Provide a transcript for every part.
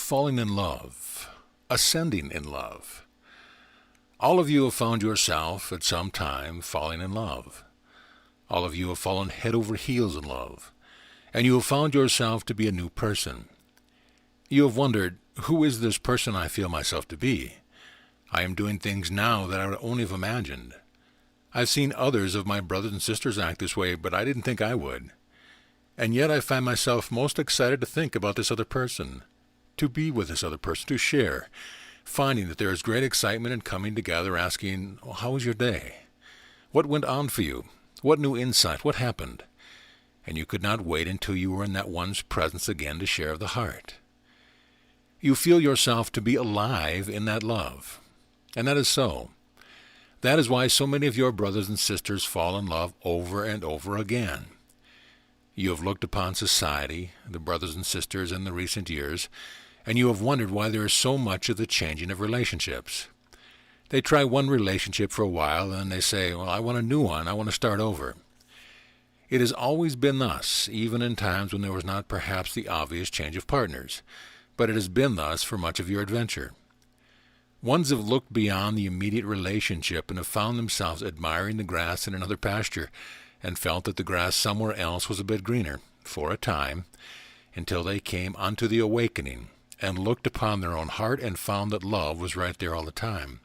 falling in love, ascending in love. All of you have found yourself at some time falling in love. All of you have fallen head over heels in love, and you have found yourself to be a new person. You have wondered, who is this person I feel myself to be? I am doing things now that I would only have imagined. I've seen others of my brothers and sisters act this way, but I didn't think I would. And yet I find myself most excited to think about this other person, to be with this other person, to share, finding that there is great excitement in coming together, asking, how was your day? What went on for you? What new insight? What happened? And you could not wait until you were in that one's presence again to share of the heart. You feel yourself to be alive in that love. And that is so. That is why so many of your brothers and sisters fall in love over and over again. You have looked upon society, the brothers and sisters in the recent years, and you have wondered why there is so much of the changing of relationships. They try one relationship for a while, and they say, well, I want a new one, I want to start over. It has always been thus, even in times when there was not perhaps the obvious change of partners, but it has been thus for much of your adventure. Ones have looked beyond the immediate relationship and have found themselves admiring the grass in another pasture, and felt that the grass somewhere else was a bit greener, for a time, until they came unto the awakening, and looked upon their own heart and found that love was right there all the time.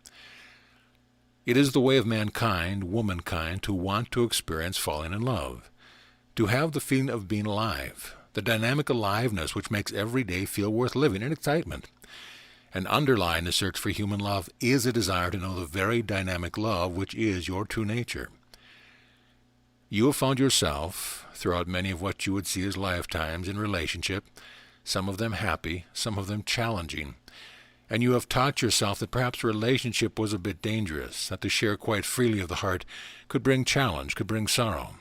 It is the way of mankind, womankind, to want to experience falling in love, to have the feeling of being alive, the dynamic aliveness which makes every day feel worth living, and excitement. And underlying the search for human love is a desire to know the very dynamic love which is your true nature. You have found yourself, throughout many of what you would see as lifetimes in relationship, some of them happy, some of them challenging, and you have taught yourself that perhaps relationship was a bit dangerous, that to share quite freely of the heart could bring challenge, could bring sorrow.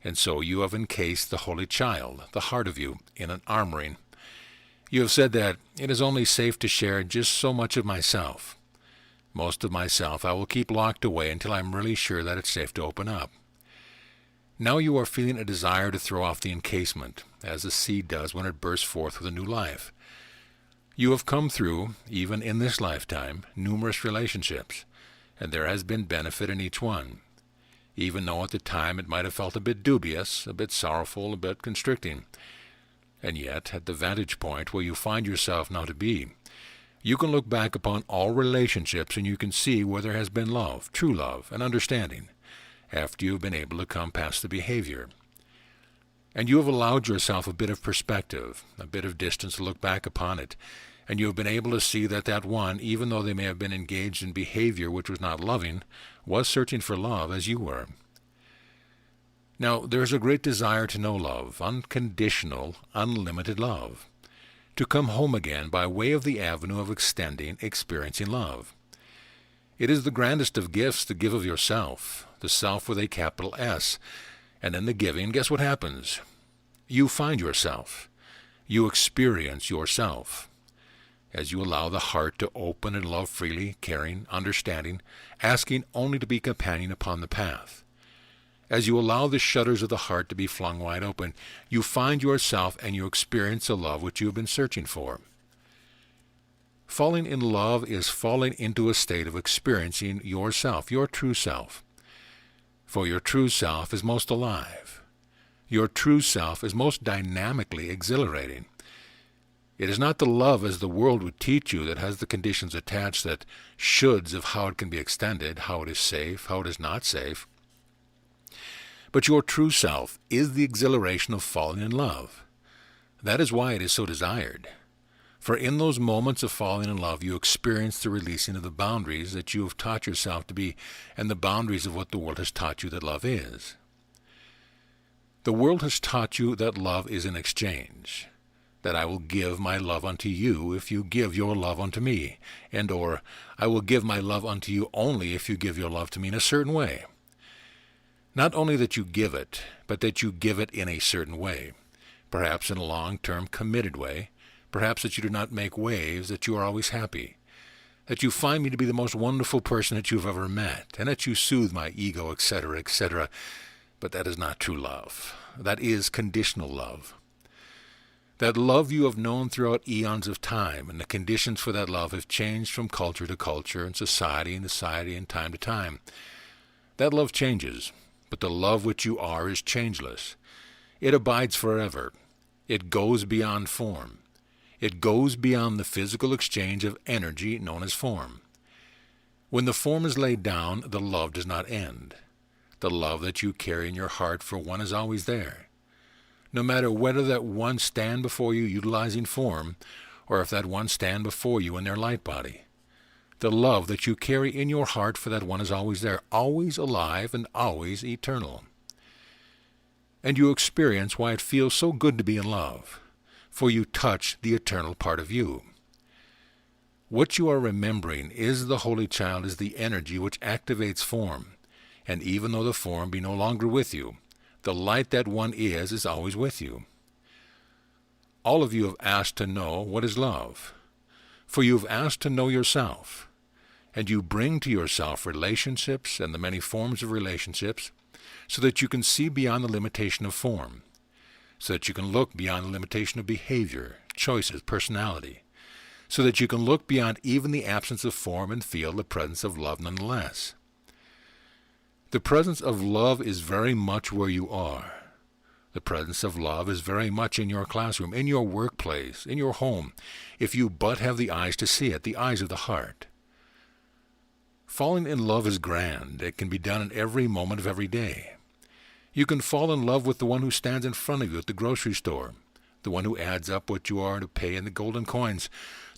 And so you have encased the Holy Child, the heart of you, in an armoring. You have said that it is only safe to share just so much of myself. Most of myself I will keep locked away until I am really sure that it's safe to open up. Now you are feeling a desire to throw off the encasement, as a seed does when it bursts forth with a new life. You have come through, even in this lifetime, numerous relationships, and there has been benefit in each one, even though at the time it might have felt a bit dubious, a bit sorrowful, a bit constricting. And yet, at the vantage point where you find yourself now to be, you can look back upon all relationships and you can see where there has been love, true love, and understanding, after you have been able to come past the behavior. And you have allowed yourself a bit of perspective, a bit of distance to look back upon it, and you have been able to see that that one, even though they may have been engaged in behavior which was not loving, was searching for love as you were. Now, there is a great desire to know love, unconditional, unlimited love, to come home again by way of the avenue of experiencing love. It is the grandest of gifts to give of yourself, the self with a capital S, and in the giving, guess what happens? You find yourself. You experience yourself. As you allow the heart to open and love freely, caring, understanding, asking only to be companion upon the path. As you allow the shutters of the heart to be flung wide open, you find yourself and you experience the love which you have been searching for. Falling in love is falling into a state of experiencing yourself, your true self. For your true self is most alive. Your true self is most dynamically exhilarating. It is not the love as the world would teach you that has the conditions attached, that shoulds of how it can be extended, how it is safe, how it is not safe. But your true self is the exhilaration of falling in love. That is why it is so desired. For in those moments of falling in love, you experience the releasing of the boundaries that you have taught yourself to be, and the boundaries of what the world has taught you that love is. The world has taught you that love is an exchange, that I will give my love unto you if you give your love unto me, and or I will give my love unto you only if you give your love to me in a certain way. Not only that you give it, but that you give it in a certain way, perhaps in a long-term committed way, perhaps that you do not make waves, that you are always happy, that you find me to be the most wonderful person that you've ever met, and that you soothe my ego, etc., etc. But that is not true love. That is conditional love. That love you have known throughout eons of time, and the conditions for that love have changed from culture to culture and society and society and time to time. That love changes, but the love which you are is changeless. It abides forever. It goes beyond form. It goes beyond the physical exchange of energy known as form. When the form is laid down, the love does not end. The love that you carry in your heart for one is always there. No matter whether that one stand before you utilizing form, or if that one stand before you in their light body. The love that you carry in your heart for that one is always there, always alive and always eternal. And you experience why it feels so good to be in love, for you touch the eternal part of you. What you are remembering is the Holy Child is the energy which activates form, and even though the form be no longer with you, the light that one is always with you. All of you have asked to know what is love, for you have asked to know yourself, and you bring to yourself relationships and the many forms of relationships so that you can see beyond the limitation of form, so that you can look beyond the limitation of behavior, choices, personality, so that you can look beyond even the absence of form and feel the presence of love nonetheless. The presence of love is very much where you are. The presence of love is very much in your classroom, in your workplace, in your home, if you but have the eyes to see it, the eyes of the heart. Falling in love is grand. It can be done in every moment of every day. You can fall in love with the one who stands in front of you at the grocery store, the one who adds up what you are to pay in the golden coins,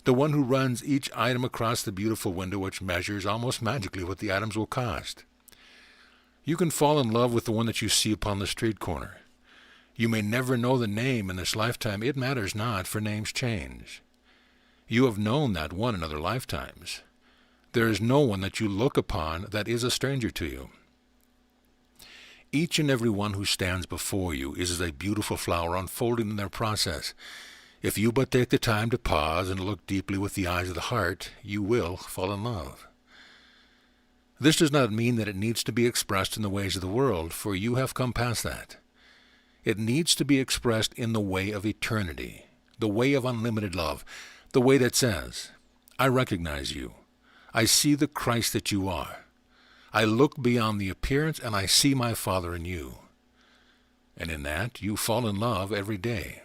the one who runs each item across the beautiful window which measures almost magically what the items will cost. You can fall in love with the one that you see upon the street corner. You may never know the name in this lifetime. It matters not, for names change. You have known that one in other lifetimes. There is no one that you look upon that is a stranger to you. Each and every one who stands before you is as a beautiful flower unfolding in their process. If you but take the time to pause and look deeply with the eyes of the heart, you will fall in love. This does not mean that it needs to be expressed in the ways of the world, for you have come past that. It needs to be expressed in the way of eternity, the way of unlimited love, the way that says, I recognize you. I see the Christ that you are. I look beyond the appearance and I see my Father in you. And in that you fall in love every day.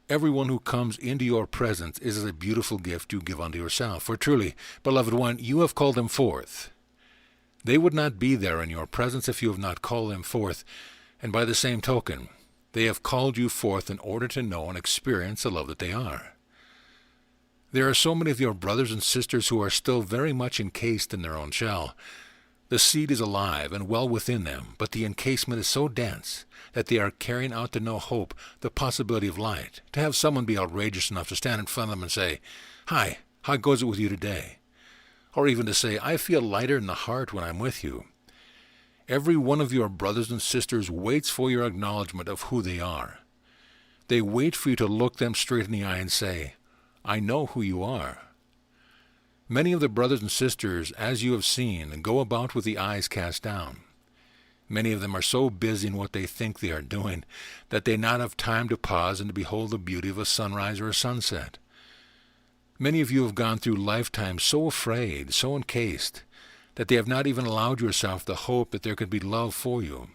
Everyone who comes into your presence is a beautiful gift you give unto yourself. For truly, beloved one, you have called them forth. They would not be there in your presence if you have not called them forth. And by the same token, they have called you forth in order to know and experience the love that they are. There are so many of your brothers and sisters who are still very much encased in their own shell. The seed is alive and well within them, but the encasement is so dense that they are carrying out to no hope the possibility of light, to have someone be outrageous enough to stand in front of them and say, Hi, how goes it with you today? Or even to say, I feel lighter in the heart when I'm with you. Every one of your brothers and sisters waits for your acknowledgement of who they are. They wait for you to look them straight in the eye and say, I know who you are. Many of the brothers and sisters, as you have seen, go about with the eyes cast down. Many of them are so busy in what they think they are doing that they not have time to pause and to behold the beauty of a sunrise or a sunset. Many of you have gone through lifetimes so afraid, so encased, that they have not even allowed yourself the hope that there could be love for you.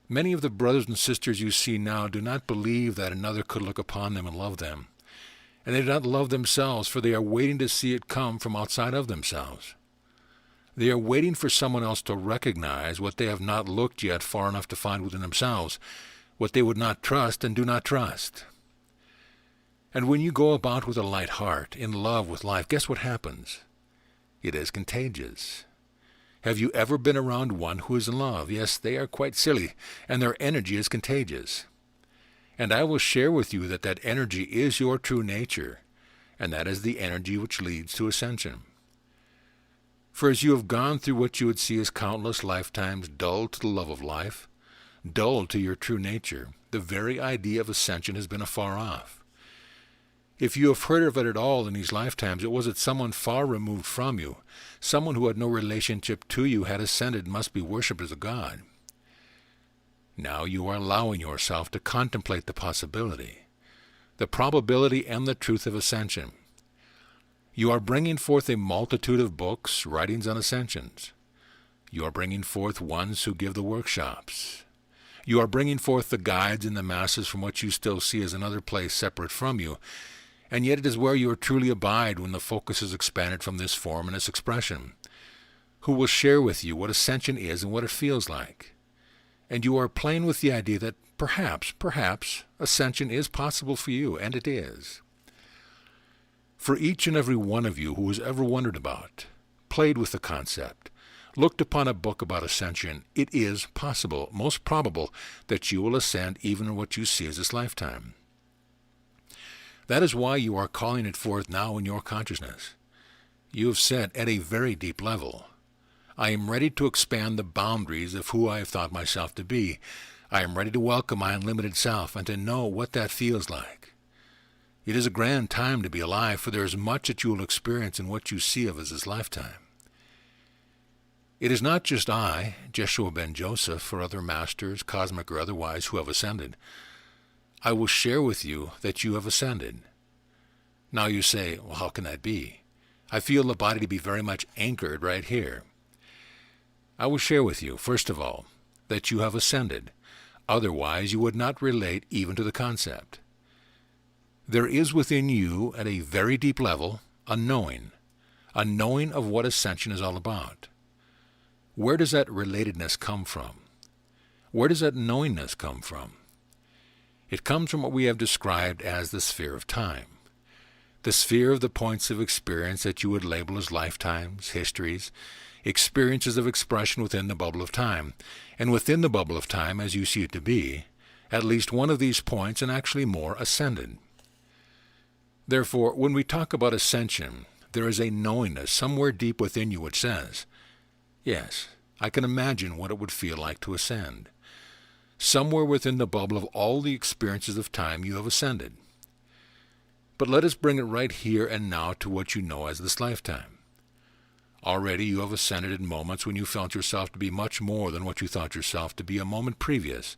Many of the brothers and sisters you see now do not believe that another could look upon them and love them. And they do not love themselves, for they are waiting to see it come from outside of themselves. They are waiting for someone else to recognize what they have not looked yet far enough to find within themselves, what they would not trust and do not trust. And when you go about with a light heart, in love with life, guess what happens? It is contagious. Have you ever been around one who is in love? Yes, they are quite silly, and their energy is contagious. And I will share with you that that energy is your true nature, and that is the energy which leads to ascension. For as you have gone through what you would see as countless lifetimes dull to the love of life, dull to your true nature, the very idea of ascension has been afar off. If you have heard of it at all in these lifetimes, it was that someone far removed from you, someone who had no relationship to you, had ascended and must be worshipped as a god. Now you are allowing yourself to contemplate the possibility, the probability, and the truth of ascension. You are bringing forth a multitude of books, writings on ascensions. You are bringing forth ones who give the workshops. You are bringing forth the guides and the masses from what you still see as another place separate from you, and yet it is where you truly abide when the focus is expanded from this form and its expression, who will share with you what ascension is and what it feels like. And you are playing with the idea that perhaps, ascension is possible for you, and it is. For each and every one of you who has ever wondered about, played with the concept, looked upon a book about ascension, it is possible, most probable, that you will ascend even in what you see as this lifetime. That is why you are calling it forth now in your consciousness. You have said at a very deep level, I am ready to expand the boundaries of who I have thought myself to be. I am ready to welcome my unlimited self and to know what that feels like. It is a grand time to be alive, for there is much that you will experience in what you see of as this lifetime. It is not just I, Jeshua ben Joseph, or other masters, cosmic or otherwise, who have ascended. I will share with you that you have ascended. Now you say, well, how can that be? I feel the body to be very much anchored right here. I will share with you, first of all, that you have ascended. Otherwise, you would not relate even to the concept. There is within you, at a very deep level, a knowing of what ascension is all about. Where does that relatedness come from? Where does that knowingness come from? It comes from what we have described as the sphere of time, the sphere of the points of experience that you would label as lifetimes, histories, experiences of expression within the bubble of time, and within the bubble of time, as you see it to be, at least one of these points, and actually more, ascended. Therefore, when we talk about ascension, there is a knowingness somewhere deep within you which says, yes, I can imagine what it would feel like to ascend. Somewhere within the bubble of all the experiences of time you have ascended. But let us bring it right here and now to what you know as this lifetime. Already you have ascended in moments when you felt yourself to be much more than what you thought yourself to be a moment previous.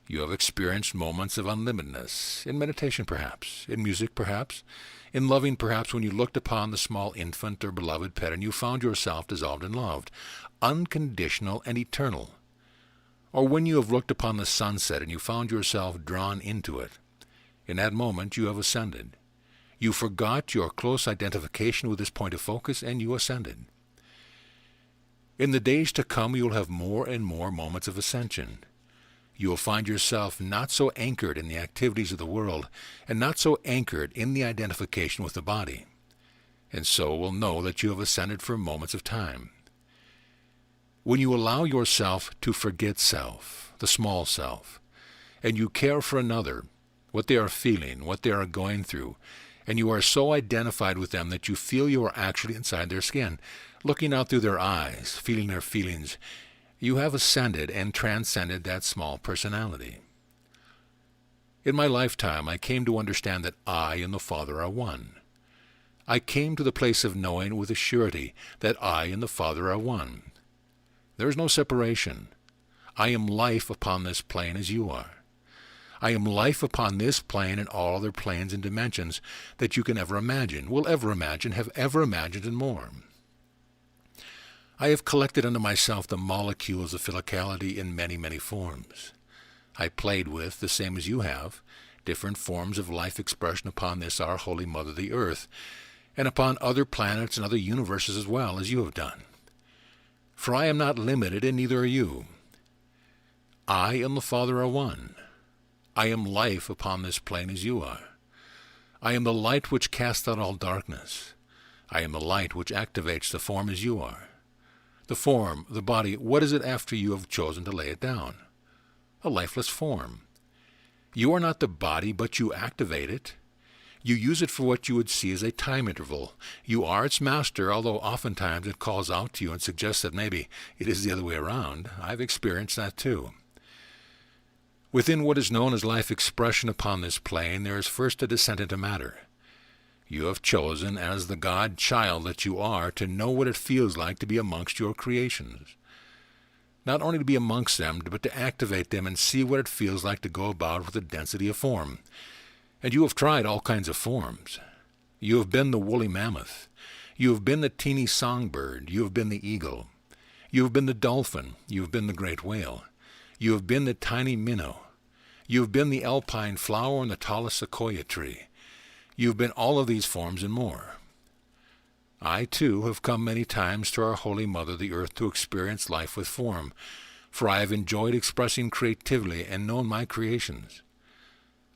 You have experienced moments of unlimitedness, in meditation perhaps, in music perhaps, in loving perhaps when you looked upon the small infant or beloved pet and you found yourself dissolved and loved, unconditional and eternal. Or when you have looked upon the sunset and you found yourself drawn into it. In that moment you have ascended. You forgot your close identification with this point of focus and you ascended. In the days to come you will have more and more moments of ascension. You will find yourself not so anchored in the activities of the world and not so anchored in the identification with the body, and so will know that you have ascended for moments of time. When you allow yourself to forget self, the small self, and you care for another, what they are feeling, what they are going through, and you are so identified with them that you feel you are actually inside their skin, looking out through their eyes, feeling their feelings, you have ascended and transcended that small personality. In my lifetime, I came to understand that I and the Father are one. I came to the place of knowing with a surety that I and the Father are one. There is no separation. I am life upon this plane as you are. I am life upon this plane and all other planes and dimensions that you can ever imagine, will ever imagine, have ever imagined, and more. I have collected unto myself the molecules of physicality in many, many forms. I played with, the same as you have, different forms of life expression upon this our Holy Mother the Earth, and upon other planets and other universes as well, as you have done. For I am not limited, and neither are you. I and the Father are one. I am life upon this plane as you are. I am the light which casts out all darkness. I am the light which activates the form as you are. The form, the body, what is it after you have chosen to lay it down? A lifeless form. You are not the body, but you activate it. You use it for what you would see as a time interval. You are its master, although oftentimes it calls out to you and suggests that maybe it is the other way around. I've experienced that too. Within what is known as life expression upon this plane, there is first a descent into matter. You have chosen, as the God-child that you are, to know what it feels like to be amongst your creations. not only to be amongst them, but to activate them and see what it feels like to go about with the density of form. And you have tried all kinds of forms. You have been the woolly mammoth. You have been the teeny songbird. You have been the eagle. You have been the dolphin. You have been the great whale. You have been the tiny minnow. You have been the alpine flower and the tallest sequoia tree. You have been all of these forms and more. I, too, have come many times to our Holy Mother, the earth, to experience life with form, for I have enjoyed expressing creatively and known my creations.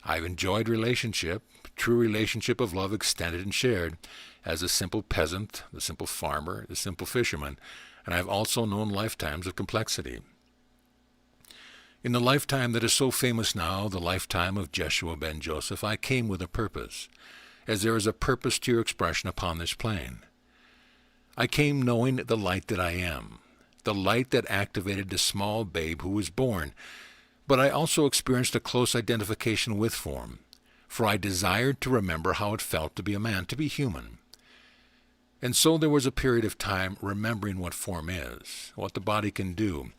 I have enjoyed relationship, true relationship of love extended and shared, as the simple peasant, the simple farmer, the simple fisherman, and I have also known lifetimes of complexity. In the lifetime that is so famous now, the lifetime of Jeshua ben Joseph, I came with a purpose, as there is a purpose to your expression upon this plane. I came knowing the light that I am, the light that activated the small babe who was born, but I also experienced a close identification with form, for I desired to remember how it felt to be a man, to be human. And so there was a period of time remembering what form is, what the body can do,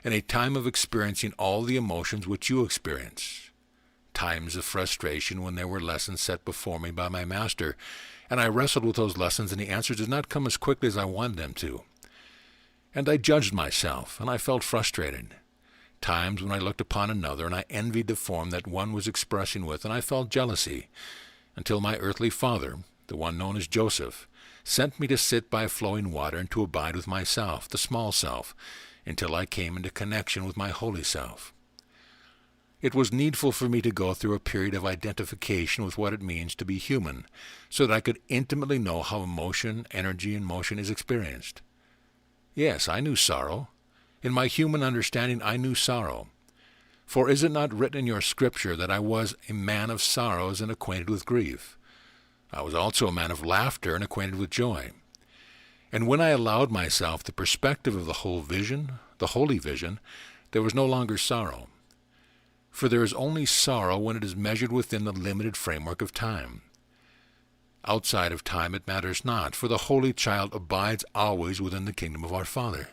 and a time of experiencing all the emotions which you experience. Times of frustration when there were lessons set before me by my master, and I wrestled with those lessons, and the answers did not come as quickly as I wanted them to. And I judged myself, and I felt frustrated. Times when I looked upon another, and I envied the form that one was expressing with, and I felt jealousy, until my earthly father, the one known as Joseph, sent me to sit by flowing water and to abide with myself, the small self, until I came into connection with my holy self. It was needful for me to go through a period of identification with what it means to be human, so that I could intimately know how emotion, energy, and motion is experienced. Yes, I knew sorrow. In my human understanding, I knew sorrow. For is it not written in your scripture that I was a man of sorrows and acquainted with grief? I was also a man of laughter and acquainted with joy. And when I allowed myself the perspective of the whole vision, the holy vision, there was no longer sorrow. For there is only sorrow when it is measured within the limited framework of time. Outside of time it matters not, for the holy child abides always within the kingdom of our Father.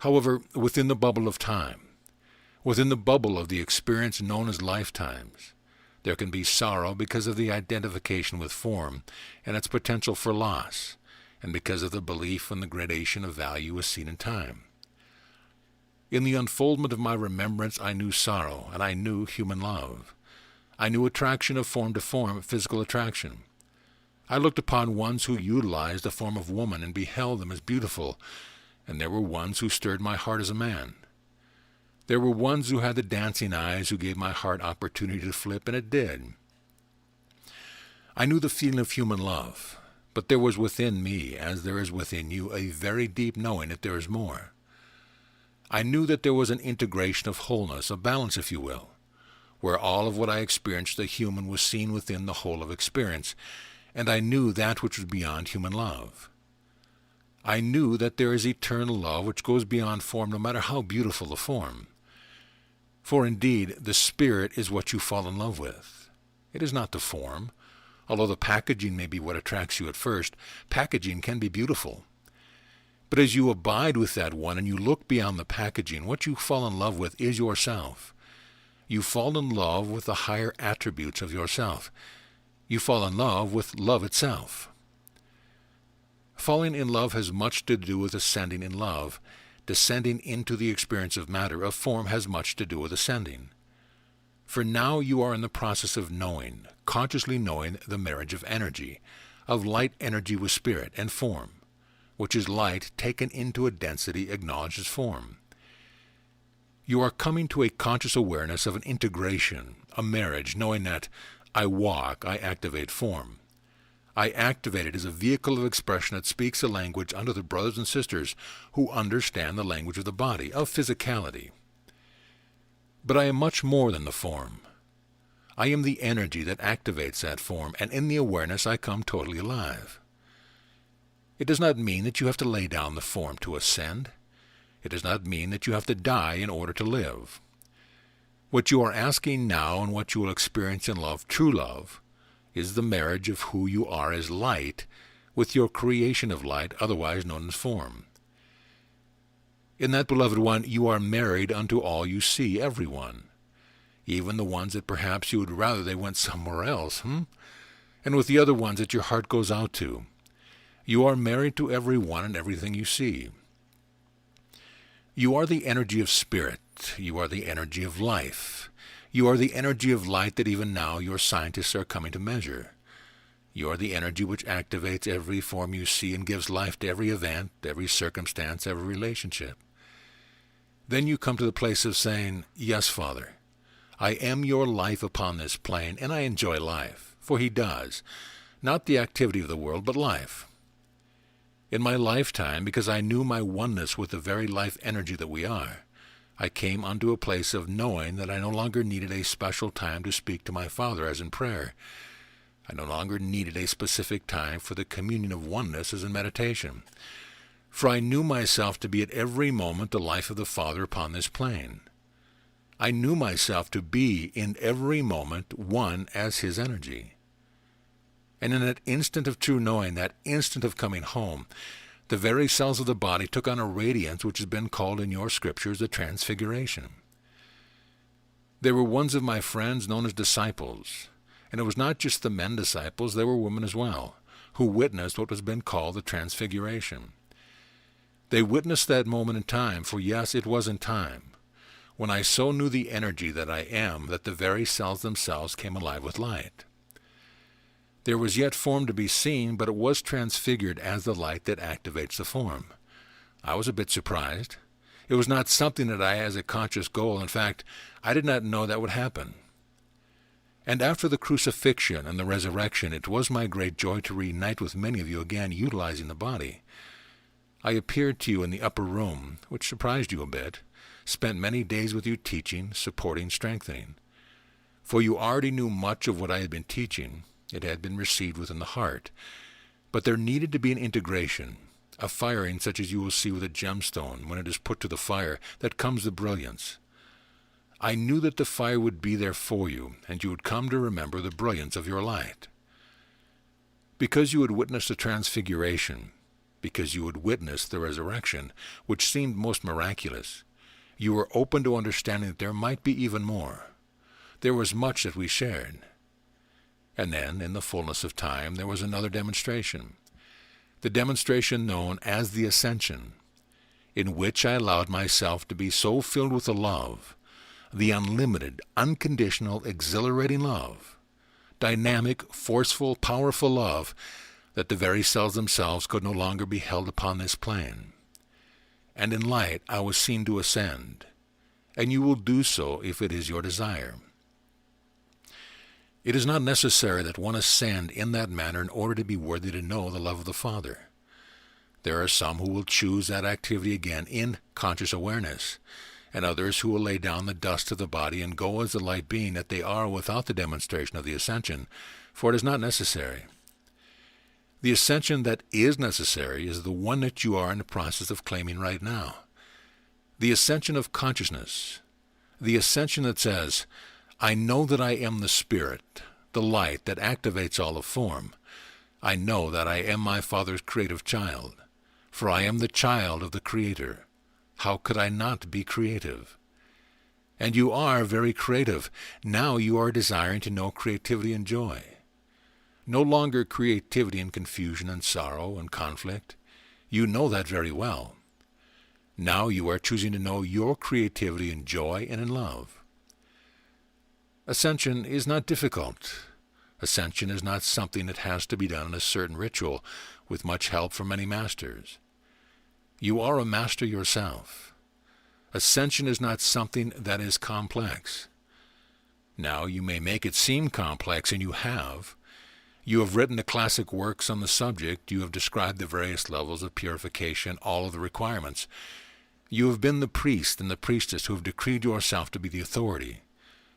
However, within the bubble of time, within the bubble of the experience known as lifetimes, there can be sorrow because of the identification with form and its potential for loss, and because of the belief in the gradation of value as seen in time. In the unfoldment of my remembrance I knew sorrow, and I knew human love. I knew attraction of form to form, physical attraction. I looked upon ones who utilized the form of woman and beheld them as beautiful, and there were ones who stirred my heart as a man. There were ones who had the dancing eyes who gave my heart opportunity to flip, and it did. I knew the feeling of human love, but there was within me, as there is within you, a very deep knowing that there is more. I knew that there was an integration of wholeness, a balance, if you will, where all of what I experienced the human was seen within the whole of experience, and I knew that which was beyond human love. I knew that there is eternal love which goes beyond form, no matter how beautiful the form. For indeed, the spirit is what you fall in love with. It is not the form. Although the packaging may be what attracts you at first, packaging can be beautiful. But as you abide with that one and you look beyond the packaging, what you fall in love with is yourself. You fall in love with the higher attributes of yourself. You fall in love with love itself. Falling in love has much to do with ascending in love. Descending into the experience of matter, of form, has much to do with ascending. For now you are in the process of knowing, consciously knowing the marriage of energy, of light energy with spirit and form, which is light taken into a density acknowledged as form. You are coming to a conscious awareness of an integration, a marriage, knowing that I walk, I activate form. I activate it as a vehicle of expression that speaks a language unto the brothers and sisters who understand the language of the body, of physicality. But I am much more than the form. I am the energy that activates that form, and in the awareness I come totally alive. It does not mean that you have to lay down the form to ascend. It does not mean that you have to die in order to live. What you are asking now and what you will experience in love, true love, is the marriage of who you are as light with your creation of light, otherwise known as form. In that, beloved one, you are married unto all you see, everyone, even the ones that perhaps you would rather they went somewhere else, and with the other ones that your heart goes out to. You are married to everyone and everything you see. You are the energy of spirit. You are the energy of life. You are the energy of light that even now your scientists are coming to measure. You are the energy which activates every form you see and gives life to every event, every circumstance, every relationship. Then you come to the place of saying, yes, Father, I am your life upon this plane, and I enjoy life, for he does, not the activity of the world, but life. In my lifetime, because I knew my oneness with the very life energy that we are, I came unto a place of knowing that I no longer needed a special time to speak to my Father as in prayer. I no longer needed a specific time for the communion of oneness as in meditation. For I knew myself to be at every moment the life of the Father upon this plane. I knew myself to be in every moment one as his energy. And in that instant of true knowing, that instant of coming home, the very cells of the body took on a radiance which has been called in your scriptures the transfiguration. There were ones of my friends known as disciples, and it was not just the men disciples, there were women as well, who witnessed what has been called the transfiguration. They witnessed that moment in time, for yes, it was in time, when I so knew the energy that I am that the very cells themselves came alive with light. There was yet form to be seen, but it was transfigured as the light that activates the form. I was a bit surprised. It was not something that I had as a conscious goal. In fact, I did not know that would happen. And after the crucifixion and the resurrection, it was my great joy to reunite with many of you again utilizing the body. I appeared to you in the upper room, which surprised you a bit, spent many days with you teaching, supporting, strengthening. For you already knew much of what I had been teaching. It had been received within the heart. But there needed to be an integration, a firing such as you will see with a gemstone when it is put to the fire, that comes the brilliance. I knew that the fire would be there for you, and you would come to remember the brilliance of your light. Because you had witnessed the transfiguration, because you had witnessed the resurrection, which seemed most miraculous, you were open to understanding that there might be even more. There was much that we shared. And then, in the fullness of time, there was another demonstration, the demonstration known as the Ascension, in which I allowed myself to be so filled with the love, the unlimited, unconditional, exhilarating love, dynamic, forceful, powerful love, that the very cells themselves could no longer be held upon this plane. And in light I was seen to ascend, and you will do so if it is your desire. It is not necessary that one ascend in that manner in order to be worthy to know the love of the Father. There are some who will choose that activity again in conscious awareness, and others who will lay down the dust of the body and go as the light being that they are without the demonstration of the ascension, for it is not necessary. The ascension that is necessary is the one that you are in the process of claiming right now. The ascension of consciousness, the ascension that says, I know that I am the Spirit, the light that activates all of form. I know that I am my Father's creative child, for I am the child of the Creator. How could I not be creative? And you are very creative. Now you are desiring to know creativity and joy. No longer creativity and confusion and sorrow and conflict. You know that very well. Now you are choosing to know your creativity in joy and in love. Ascension is not difficult. Ascension is not something that has to be done in a certain ritual with much help from many masters. You are a master yourself. Ascension is not something that is complex. Now you may make it seem complex, and you have. You have written the classic works on the subject. You have described the various levels of purification, all of the requirements. You have been the priest and the priestess who have decreed yourself to be the authority,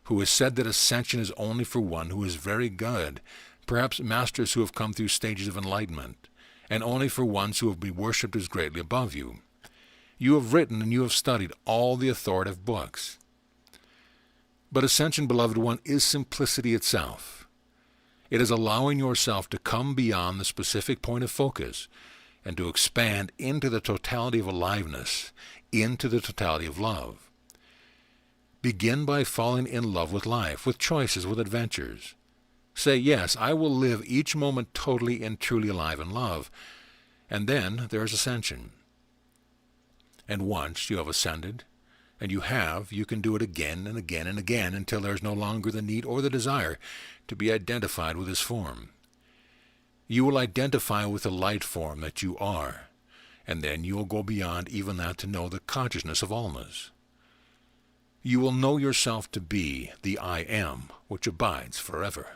who has said that ascension is only for one who is very good, perhaps masters who have come through stages of enlightenment, and only for ones who have been worshipped as greatly above you. You have written and you have studied all the authoritative books. But ascension, beloved one, is simplicity itself. It is allowing yourself to come beyond the specific point of focus and to expand into the totality of aliveness, into the totality of love. Begin by falling in love with life, with choices, with adventures. Say, yes, I will live each moment totally and truly alive in love. And then there is ascension. And once you have ascended, and you can do it again and again and again until there is no longer the need or the desire to be identified with this form. You will identify with the light form that you are, and then you will go beyond even that to know the consciousness of allness. You will know yourself to be the I Am, which abides forever.